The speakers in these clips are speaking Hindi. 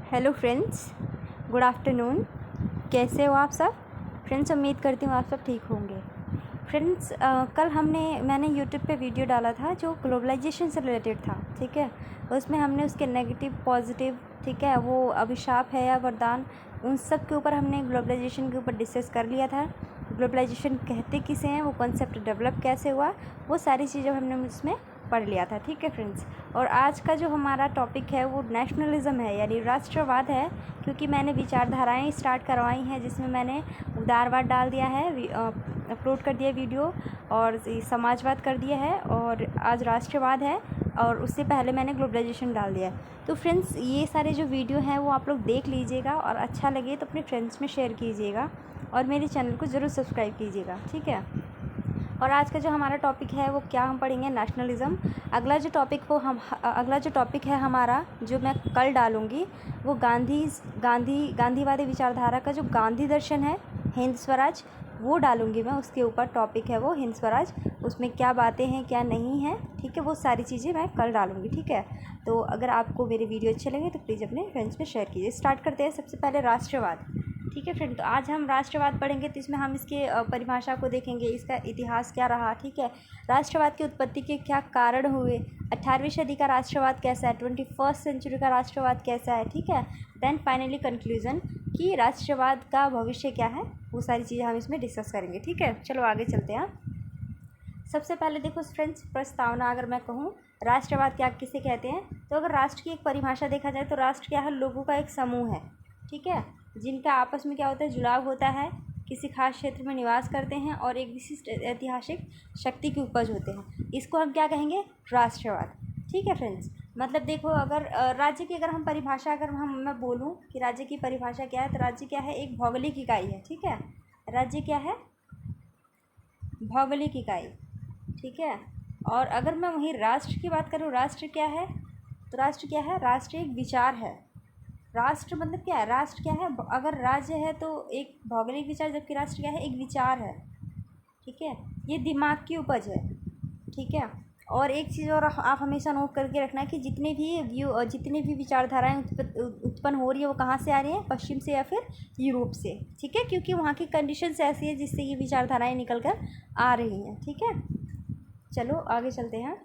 Hello friends, good afternoon. कैसे हो आप सब? फ्रेंड्स, उम्मीद करती हूँ आप सब ठीक होंगे। फ्रेंड्स, कल मैंने यूट्यूब पे वीडियो डाला था जो ग्लोबलाइजेशन से रिलेटेड था। ठीक है, उसमें हमने उसके नेगेटिव पॉजिटिव, ठीक है, वो अभिशाप है या वरदान, उन सब के ऊपर हमने ग्लोबलाइजेशन के ऊपर डिस्कस कर लिया था। ग्लोबलाइजेशन कहते किसे हैं, वो कॉन्सेप्ट डेवलप कैसे हुआ, वो सारी चीज़ें हमने उसमें पढ़ लिया था। ठीक है फ्रेंड्स, और आज का जो हमारा टॉपिक है वो नेशनलिज्म है, यानी राष्ट्रवाद है। क्योंकि मैंने विचारधाराएं स्टार्ट करवाई हैं जिसमें मैंने उदारवाद डाल दिया है, अपलोड कर दिया वीडियो, और समाजवाद कर दिया है, और आज राष्ट्रवाद है, और उससे पहले मैंने ग्लोबलाइजेशन डाल दिया है। तो फ्रेंड्स, ये सारे जो वीडियो हैं वो आप लोग देख लीजिएगा, और अच्छा लगे तो अपने फ्रेंड्स में शेयर कीजिएगा, और मेरे चैनल को ज़रूर सब्सक्राइब कीजिएगा। ठीक है, और आज का जो हमारा टॉपिक है वो क्या हम पढ़ेंगे, नेशनलिज़्म। अगला जो टॉपिक है हमारा, जो मैं कल डालूँगी, वो गांधीवादी विचारधारा का जो गांधी दर्शन है, हिंद स्वराज, वो डालूँगी मैं। उसके ऊपर टॉपिक है वो हिंद स्वराज, उसमें क्या बातें हैं क्या नहीं हैं, ठीक है, वो सारी चीज़ें मैं कल डालूँगी। ठीक है, तो अगर आपको मेरे वीडियो अच्छे लगे तो प्लीज़ अपने फ्रेंड्स में शेयर कीजिए। स्टार्ट करते हैं सबसे पहले राष्ट्रवाद। ठीक है फ्रेंड, तो आज हम राष्ट्रवाद पढ़ेंगे, तो इसमें हम इसके परिभाषा को देखेंगे, इसका इतिहास क्या रहा। ठीक है, राष्ट्रवाद की उत्पत्ति के क्या कारण हुए, 18वीं सदी का राष्ट्रवाद कैसा है, 21st सेंचुरी का राष्ट्रवाद कैसा है। ठीक है, देन फाइनली कंक्लूजन कि राष्ट्रवाद का भविष्य क्या है, वो सारी चीज़ें हम इसमें डिस्कस करेंगे। ठीक है, चलो आगे चलते हैं। सबसे पहले देखो फ्रेंड्स, प्रस्तावना, अगर मैं कहूँ राष्ट्रवाद क्या किसे कहते हैं, तो अगर राष्ट्र की एक परिभाषा देखा जाए तो राष्ट्र क्या है, लोगों का एक समूह है। ठीक है, जिनका आपस में क्या होता है, जुड़ाव होता है, किसी खास क्षेत्र में निवास करते हैं और एक विशिष्ट ऐतिहासिक शक्ति की उपज होते हैं। इसको हम क्या कहेंगे, राष्ट्रवाद। ठीक है फ्रेंड्स, मतलब देखो, अगर राज्य की अगर हम परिभाषा, मैं बोलूँ कि राज्य की परिभाषा क्या है, तो राज्य क्या है, एक भौगोलिक इकाई है। ठीक है, राज्य क्या है, भौगोलिक इकाई। ठीक है, और अगर मैं वहीं राष्ट्र की बात करूँ, राष्ट्र क्या है, तो राष्ट्र क्या है, राष्ट्र एक विचार है। राष्ट्र मतलब क्या है, राष्ट्र क्या है, अगर राज्य है तो एक भौगोलिक विचार, जबकि राष्ट्र क्या है, एक विचार है। ठीक है, ये दिमाग की उपज है। ठीक है, और एक चीज़ और आप हमेशा नोट करके रखना है कि जितनी भी विचारधाराएं उत्पन्न हो रही है वो कहाँ से आ रही हैं, पश्चिम से या फिर यूरोप से। ठीक है, क्योंकि वहाँ की कंडीशंस ऐसी है जिससे ये विचारधाराएं निकल कर आ रही हैं। ठीक है, चलो आगे चलते हैं।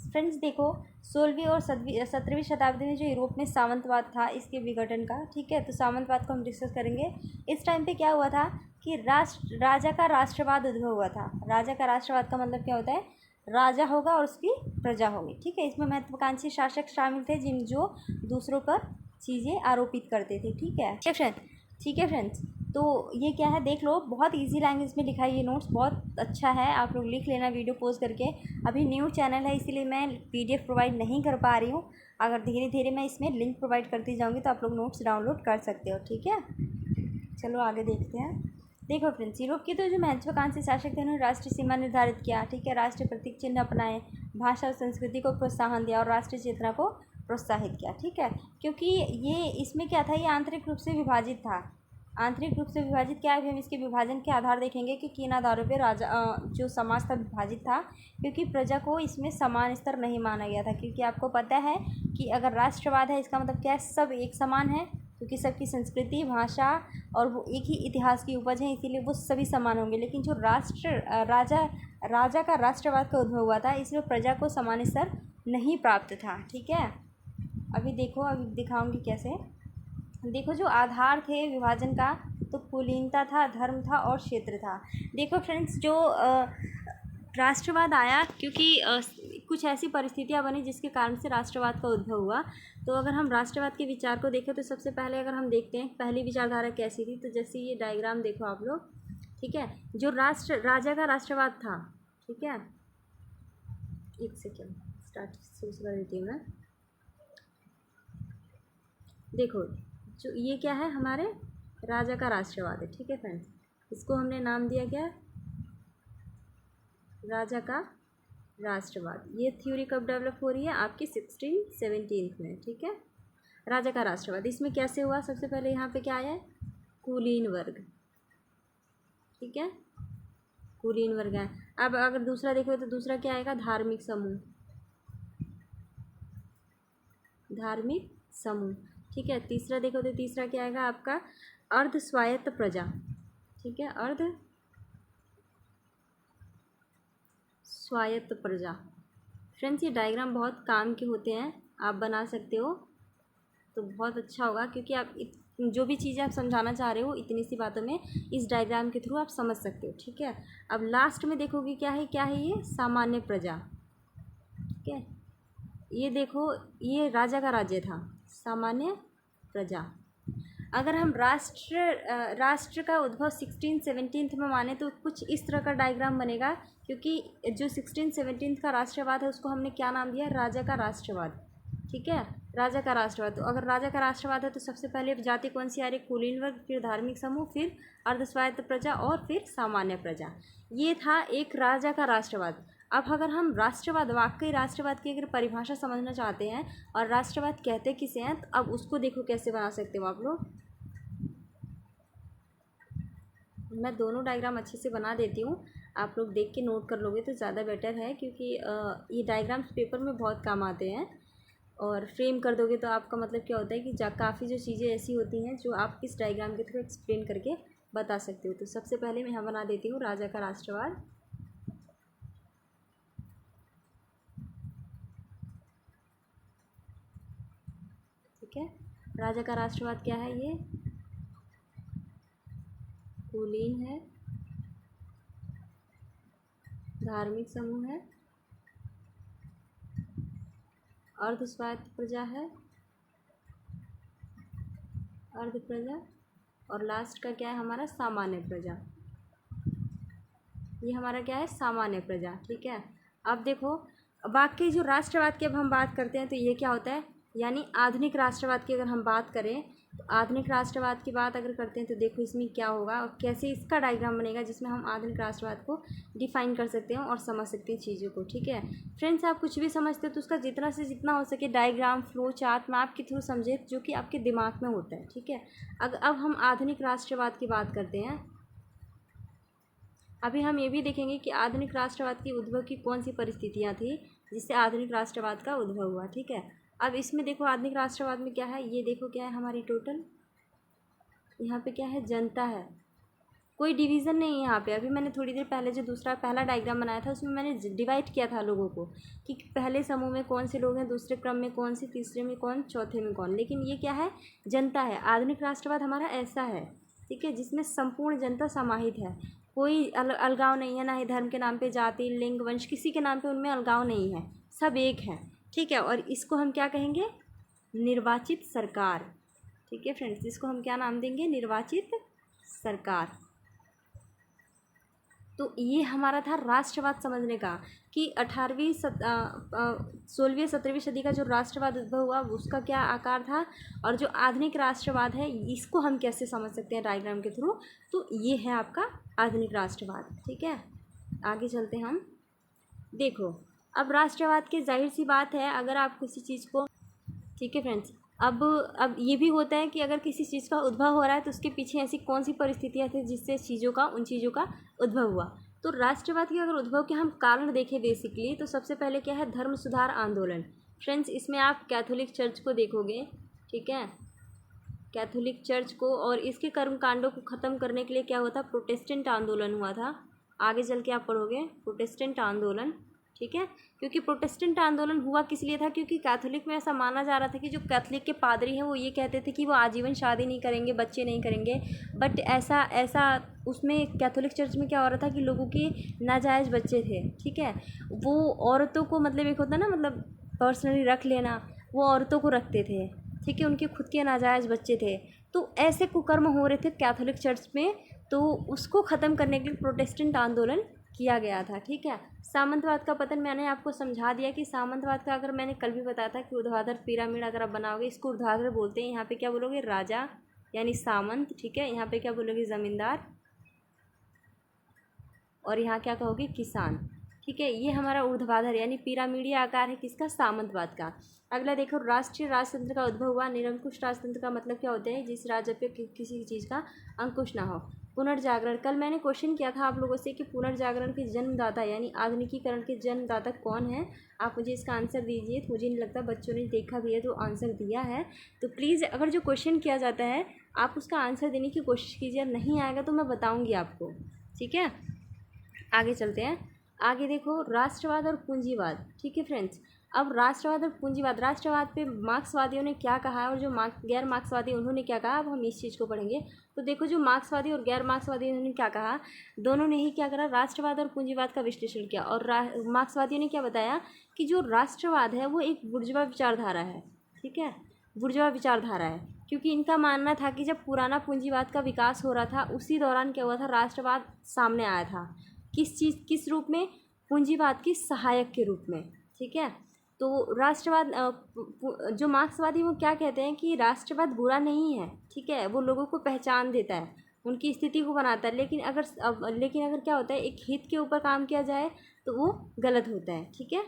फ्रेंड्स देखो, 16वीं और 17वीं शताब्दी में जो यूरोप में सामंतवाद था, इसके विघटन का, ठीक है, तो सामंतवाद को हम डिस्कस करेंगे। इस टाइम पे क्या हुआ था कि राजा का राष्ट्रवाद उद्भव हुआ था। राजा का राष्ट्रवाद का मतलब क्या होता है, राजा होगा और उसकी प्रजा होगी। ठीक है, इसमें महत्वाकांक्षी शासक शामिल थे जो दूसरों पर चीज़ें आरोपित करते थे। ठीक है फ्रेंड्स, तो ये क्या है देख लो, बहुत इजी लैंग्वेज में लिखा है ये नोट्स, बहुत अच्छा है, आप लोग लिख लेना वीडियो पॉज करके। अभी न्यू चैनल है इसीलिए मैं पीडीएफ प्रोवाइड नहीं कर पा रही हूँ, अगर धीरे धीरे मैं इसमें लिंक प्रोवाइड करती जाऊँगी तो आप लोग नोट्स डाउनलोड कर सकते हो। ठीक है, चलो आगे देखते हैं। देखो फ्रेंड्स, यूरोप के तो जो महत्वाकांक्षी शासक थे उन्होंने राष्ट्रीय सीमा निर्धारित किया। ठीक है, राष्ट्रीय प्रतीक चिन्ह अपनाए, भाषा और संस्कृति को प्रोत्साहन दिया और राष्ट्रीय चेतना को प्रोत्साहित किया। ठीक है, क्योंकि ये इसमें क्या था, ये आंतरिक रूप से विभाजित था। आंतरिक रूप से विभाजित क्या है, हम इसके विभाजन के आधार देखेंगे कि किन आधारों पे जो समाज था विभाजित था, क्योंकि प्रजा को इसमें समान स्तर नहीं माना गया था। क्योंकि आपको पता है कि अगर राष्ट्रवाद है, इसका मतलब क्या है, सब एक समान है, क्योंकि सबकी संस्कृति, भाषा और वो एक ही इतिहास की उपज है, इसीलिए वो सभी समान होंगे। लेकिन जो राजा का राष्ट्रवाद का उद्भव हुआ था, इसमें प्रजा को समान स्तर नहीं प्राप्त था। ठीक है, अभी देखो, अभी दिखाऊंगी कैसे। देखो, जो आधार थे विभाजन का, तो कुलीनता था, धर्म था और क्षेत्र था। देखो फ्रेंड्स, जो राष्ट्रवाद आया क्योंकि कुछ ऐसी परिस्थितियां बनी जिसके कारण से राष्ट्रवाद का उद्भव हुआ। तो अगर हम राष्ट्रवाद के विचार को देखें तो सबसे पहले अगर हम देखते हैं पहली विचारधारा कैसी थी, तो जैसे ये डायग्राम देखो आप लोग। ठीक है, जो राजा का राष्ट्रवाद था, ठीक है, एक सेकेंड स्टार्ट शुरू कर देती हूँ मैं। देखो, जो ये क्या है, हमारे राजा का राष्ट्रवाद है। ठीक है फ्रेंड्स, इसको हमने नाम दिया क्या, राजा का राष्ट्रवाद। ये थ्योरी कब डेवलप हो रही है, आपकी 1617 में। ठीक है, राजा का राष्ट्रवाद, इसमें कैसे हुआ, सबसे पहले यहाँ पे क्या आया है, कुलीन वर्ग। ठीक है, कुलीन वर्ग है। अब अगर दूसरा देखो तो दूसरा क्या आएगा, धार्मिक समूह। धार्मिक समूह। ठीक है। तीसरा देखो तो तीसरा क्या आएगा आपका, अर्ध स्वायत्त प्रजा। ठीक है, अर्ध स्वायत्त प्रजा। फ्रेंड्स ये डायग्राम बहुत काम के होते हैं, आप बना सकते हो तो बहुत अच्छा होगा, क्योंकि आप जो भी चीज़ें आप समझाना चाह रहे हो इतनी सी बातों में इस डायग्राम के थ्रू आप समझ सकते हो। ठीक है, अब लास्ट में देखोगे क्या है, क्या है ये, सामान्य प्रजा। ठीक है, ये देखो ये राजा का राज्य था, सामान्य प्रजा। अगर हम राष्ट्र का उद्भव 16-17 में माने तो कुछ इस तरह का डायग्राम बनेगा, क्योंकि जो 16-17 का राष्ट्रवाद है उसको हमने क्या नाम दिया, राजा का राष्ट्रवाद। ठीक है, राजा का राष्ट्रवाद। तो अगर राजा का राष्ट्रवाद है तो सबसे पहले जाति कौन सी आ रही, कुलीन वर्ग, फिर धार्मिक समूह, फिर अर्धस्वायत्त प्रजा और फिर सामान्य प्रजा। ये था एक राजा का राष्ट्रवाद। अब अगर हम राष्ट्रवाद, वाकई राष्ट्रवाद की अगर परिभाषा समझना चाहते हैं और राष्ट्रवाद कहते किसे हैं, तो अब उसको देखो कैसे बना सकते हो आप लोग। मैं दोनों डायग्राम अच्छे से बना देती हूँ, आप लोग देख के नोट कर लोगे तो ज़्यादा बेटर है, क्योंकि ये डायग्राम्स पेपर में बहुत काम आते हैं। और फ्रेम कर दोगे तो आपका मतलब क्या होता है कि काफ़ी जो चीज़ें ऐसी होती हैं जो आप इस डायग्राम के थ्रू एक्सप्लेन करके बता सकते हो। तो सबसे पहले मैं यहाँ बना देती हूँ राजा का राष्ट्रवाद। ठीक है, राजा का राष्ट्रवाद क्या है, ये कुलीन है, धार्मिक समूह है, अर्धस्वायत्त प्रजा है, अर्ध प्रजा, और लास्ट का क्या है हमारा, सामान्य प्रजा। ये हमारा क्या है, सामान्य प्रजा। ठीक है, अब देखो बाकी जो राष्ट्रवाद की अब हम बात करते हैं तो ये क्या होता है, यानी आधुनिक राष्ट्रवाद की अगर हम बात करें तो आधुनिक राष्ट्रवाद की बात अगर करते हैं तो देखो इसमें क्या होगा और कैसे इसका डायग्राम बनेगा जिसमें हम आधुनिक राष्ट्रवाद को डिफाइन कर सकते हैं और समझ सकते हैं चीज़ों को। ठीक है फ्रेंड्स, आप कुछ भी समझते हो तो उसका जितना से जितना हो सके डायग्राम, फ्लो चार्ट मैप के थ्रू समझे, जो कि आपके दिमाग में होता है। ठीक है, अब हम आधुनिक राष्ट्रवाद की बात करते हैं। अभी हम ये भी देखेंगे कि आधुनिक राष्ट्रवाद की उद्भव की कौन सी परिस्थितियाँ थी जिससे आधुनिक राष्ट्रवाद का उद्भव हुआ। ठीक है, अब इसमें देखो आधुनिक राष्ट्रवाद में क्या है, ये देखो क्या है हमारी टोटल, यहाँ पे क्या है, जनता है, कोई डिवीज़न नहीं है यहाँ पे। अभी मैंने थोड़ी देर पहले जो पहला डायग्राम बनाया था उसमें मैंने डिवाइड किया था लोगों को कि पहले समूह में कौन से लोग हैं, दूसरे क्रम में कौन से, तीसरे में कौन, चौथे में कौन, लेकिन ये क्या है, जनता है। आधुनिक राष्ट्रवाद हमारा ऐसा है, ठीक है, जिसमें संपूर्ण जनता समाहित है, कोई अलगाव नहीं है, ना ही धर्म के नाम पे, जाति, लिंग, वंश, किसी के नाम पे उनमें अलगाव नहीं है, सब एक हैं। ठीक है, और इसको हम क्या कहेंगे, निर्वाचित सरकार। ठीक है फ्रेंड्स, इसको हम क्या नाम देंगे, निर्वाचित सरकार। तो ये हमारा था राष्ट्रवाद समझने का कि 16वीं 17वीं सदी का जो राष्ट्रवाद उद्भव हुआ उसका क्या आकार था, और जो आधुनिक राष्ट्रवाद है इसको हम कैसे समझ सकते हैं डायग्राम के थ्रू। तो ये है आपका आधुनिक राष्ट्रवाद। ठीक है, आगे चलते हम। देखो अब राष्ट्रवाद की जाहिर सी बात है, अगर आप किसी चीज़ को, ठीक है फ्रेंड्स, अब ये भी होता है कि अगर किसी चीज़ का उद्भव हो रहा है तो उसके पीछे ऐसी कौन सी परिस्थितियाँ थी जिससे उन चीज़ों का उद्भव हुआ। तो राष्ट्रवाद के अगर उद्भव के हम कारण देखें बेसिकली, तो सबसे पहले क्या है, धर्म सुधार आंदोलन। फ्रेंड्स इसमें आप कैथोलिक चर्च को देखोगे, ठीक है, कैथोलिक चर्च को, और इसके कर्मकांडों को ख़त्म करने के लिए क्या हुआ था, प्रोटेस्टेंट आंदोलन हुआ था। आगे चल के आप पढ़ोगे प्रोटेस्टेंट आंदोलन। ठीक है, क्योंकि प्रोटेस्टेंट आंदोलन हुआ किस लिए था, क्योंकि कैथोलिक में ऐसा माना जा रहा था कि जो कैथोलिक के पादरी हैं वो ये कहते थे कि वो आजीवन शादी नहीं करेंगे, बच्चे नहीं करेंगे, बट ऐसा उसमें कैथोलिक चर्च में क्या हो रहा था कि लोगों के नाजायज़ बच्चे थे। ठीक है, वो औरतों को, मतलब एक होता है ना, मतलब पर्सनली रख लेना, वो औरतों को रखते थे। ठीक है, उनके खुद के नाजायज़ बच्चे थे, तो ऐसे कुकर्म हो रहे थे कैथोलिक चर्च में, तो उसको ख़त्म करने के लिए प्रोटेस्टेंट आंदोलन किया गया था। ठीक है, सामंतवाद का पतन मैंने आपको समझा दिया कि सामंतवाद का, अगर मैंने कल भी बताया था कि ऊर्ध्वाधर पिरामिड अगर आप बनाओगे, इसको ऊर्ध्वाधर बोलते हैं। यहाँ पे क्या बोलोगे, राजा यानी सामंत। ठीक है, यहाँ पे क्या बोलोगे, ज़मींदार, और यहाँ क्या कहोगे, किसान। ठीक है, ये हमारा ऊर्ध्वाधर यानी पिरामिडीय आकार है किसका, सामंतवाद का। अगला देखो, राष्ट्रीय राजतंत्र का उद्भव हुआ। निरंकुश राजतंत्र का मतलब क्या होता है, जिस राज्य पे किसी चीज़ का अंकुश ना हो। पुनर्जागरण, कल मैंने क्वेश्चन किया था आप लोगों से कि पुनर्जागरण के जन्मदाता यानी आधुनिकीकरण के जन्मदाता कौन है। आप मुझे इसका आंसर दीजिए। तो मुझे नहीं लगता बच्चों ने देखा भी है तो आंसर दिया है। तो प्लीज़ अगर जो क्वेश्चन किया जाता है आप उसका आंसर देने की कोशिश कीजिए। नहीं आएगा तो मैं बताऊँगी आपको, ठीक है। आगे चलते हैं। आगे देखो, राष्ट्रवाद और पूंजीवाद। ठीक है फ्रेंड्स, अब राष्ट्रवाद और पूंजीवाद, राष्ट्रवाद पे मार्क्सवादियों ने क्या कहा है और जो गैर मार्क्सवादी उन्होंने क्या कहा, अब हम इस चीज़ को पढ़ेंगे। तो देखो, जो मार्क्सवादी और गैर मार्क्सवादी उन्होंने क्या कहा, दोनों ने ही क्या करा, राष्ट्रवाद और पूंजीवाद का विश्लेषण किया। और मार्क्सवादियों ने क्या बताया कि जो राष्ट्रवाद है वो एक बुर्जुआ विचारधारा है। ठीक है, बुर्जुआ विचारधारा है, क्योंकि इनका मानना था कि जब पुराना पूंजीवाद का विकास हो रहा था उसी दौरान क्या हुआ था, राष्ट्रवाद सामने आया था। किस रूप में, पूंजीवाद की सहायक के रूप में। ठीक है, तो राष्ट्रवाद, जो मार्क्सवादी वो क्या कहते हैं कि राष्ट्रवाद बुरा नहीं है। ठीक है, वो लोगों को पहचान देता है, उनकी स्थिति को बनाता है। लेकिन अगर क्या होता है, एक हित के ऊपर काम किया जाए तो वो गलत होता है। ठीक है,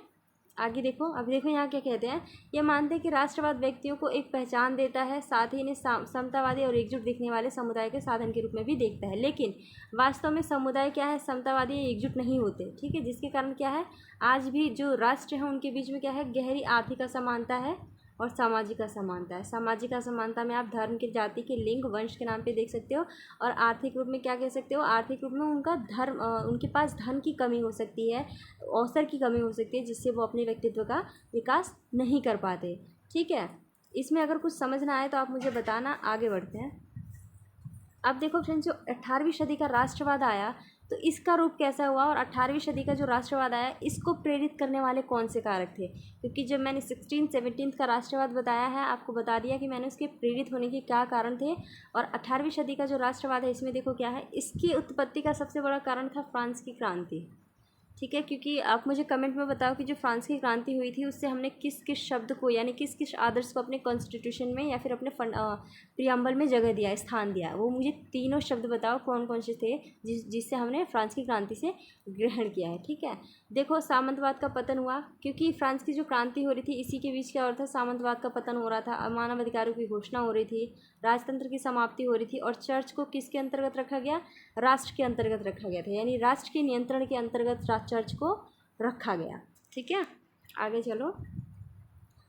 आगे देखो। अब देखो यहाँ क्या कहते हैं, ये मानते हैं कि राष्ट्रवाद व्यक्तियों को एक पहचान देता है, साथ ही इन्हें समतावादी और एकजुट दिखने वाले समुदाय के साधन के रूप में भी देखता है। लेकिन वास्तव में समुदाय क्या है, समतावादी या एकजुट नहीं होते। ठीक है, जिसके कारण क्या है, आज भी जो राष्ट्र हैं उनके बीच में क्या है, गहरी आर्थिक असमानता है और सामाजिक असमानता है। सामाजिक असमानता में आप धर्म के, जाति के, लिंग, वंश के नाम पे देख सकते हो। और आर्थिक रूप में क्या कह सकते हो, आर्थिक रूप में उनके पास धन की कमी हो सकती है, अवसर की कमी हो सकती है, जिससे वो अपने व्यक्तित्व का विकास नहीं कर पाते। ठीक है, इसमें अगर कुछ समझ ना आए तो आप मुझे बताना। आगे बढ़ते हैं। अब देखो फ्रेंड्स, जो 18वीं सदी का राष्ट्रवाद आया तो इसका रूप कैसा हुआ, और 18वीं सदी का जो राष्ट्रवाद आया इसको प्रेरित करने वाले कौन से कारक थे। क्योंकि जब मैंने 16-17 का राष्ट्रवाद बताया है, आपको बता दिया कि मैंने उसके प्रेरित होने के क्या कारण थे। और 18वीं सदी का जो राष्ट्रवाद है इसमें देखो क्या है, इसकी उत्पत्ति का सबसे बड़ा कारण था फ्रांस की क्रांति। ठीक है, क्योंकि आप मुझे कमेंट में बताओ कि जो फ्रांस की क्रांति हुई थी उससे हमने किस किस शब्द को यानी किस किस आदर्श को अपने कॉन्स्टिट्यूशन में या फिर अपने प्रियम्बल में जगह दिया, स्थान दिया। वो मुझे तीनों शब्द बताओ कौन कौन से थे जिससे हमने फ्रांस की क्रांति से ग्रहण किया है। ठीक है, देखो, सामंतवाद का पतन हुआ, क्योंकि फ्रांस की जो क्रांति हो रही थी इसी के बीच क्या हो रहा था, सामंतवाद का पतन हो रहा था, मानव अधिकारों की घोषणा हो रही थी, राजतंत्र की समाप्ति हो रही थी। और चर्च को किसके अंतर्गत रखा गया, राष्ट्र के अंतर्गत रखा गया था, यानी राष्ट्र के नियंत्रण के अंतर्गत चर्च को रखा गया। ठीक है, आगे चलो।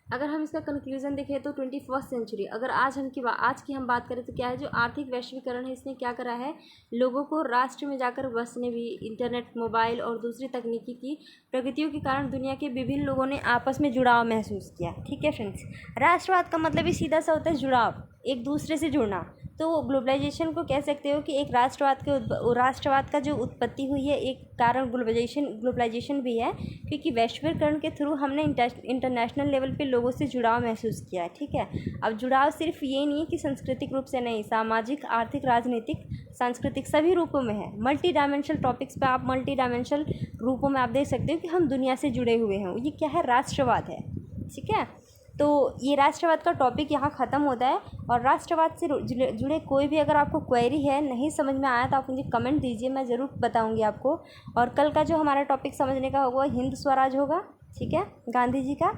अगर हम इसका कंक्लूजन देखें तो 21st सेंचुरी, अगर आज की हम बात करें तो क्या है, जो आर्थिक वैश्वीकरण है इसने क्या करा है, लोगों को राष्ट्र में जाकर बसने भी, इंटरनेट, मोबाइल और दूसरी तकनीकी की प्रगतियों के कारण दुनिया के विभिन्न लोगों ने आपस में जुड़ाव महसूस किया। ठीक है फ्रेंड्स, राष्ट्रवाद का मतलब ही सीधा सा होता है जुड़ाव, एक दूसरे से जुड़ना। तो ग्लोबलाइजेशन को कह सकते हो कि एक राष्ट्रवाद का जो उत्पत्ति हुई है एक कारण ग्लोबलाइजेशन भी है, क्योंकि वैश्वीकरण के थ्रू हमने इंटरनेशनल लेवल पे लोगों से जुड़ाव महसूस किया है। ठीक है, अब जुड़ाव सिर्फ ये नहीं है कि सांस्कृतिक रूप से नहीं, सामाजिक, आर्थिक, राजनीतिक, सांस्कृतिक सभी रूपों में है। मल्टी डायमेंशनल टॉपिक्स पे आप मल्टी डायमेंशनल रूपों में आप देख सकते हो कि हम दुनिया से जुड़े हुए हैं। ये क्या है, राष्ट्रवाद है। ठीक है, तो ये राष्ट्रवाद का टॉपिक यहाँ ख़त्म होता है। और राष्ट्रवाद से जुड़े कोई भी अगर आपको क्वेरी है, नहीं समझ में आया तो आप मुझे कमेंट दीजिए, मैं ज़रूर बताऊँगी आपको। और कल का जो हमारा टॉपिक समझने का होगा हिंद स्वराज होगा। ठीक है, गांधी जी का।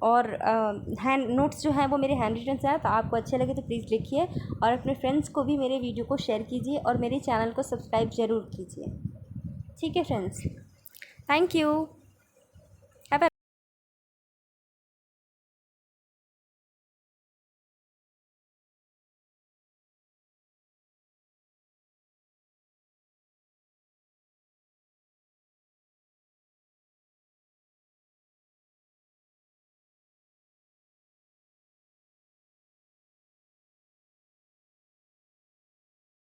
और हैंड नोट्स जो हैं वो मेरे हैंड रिटन से हैं, तो आपको अच्छे लगे तो प्लीज़ लिखिए और अपने फ्रेंड्स को भी मेरे वीडियो को शेयर कीजिए और मेरे चैनल को सब्सक्राइब ज़रूर कीजिए। ठीक है फ्रेंड्स, थैंक यू।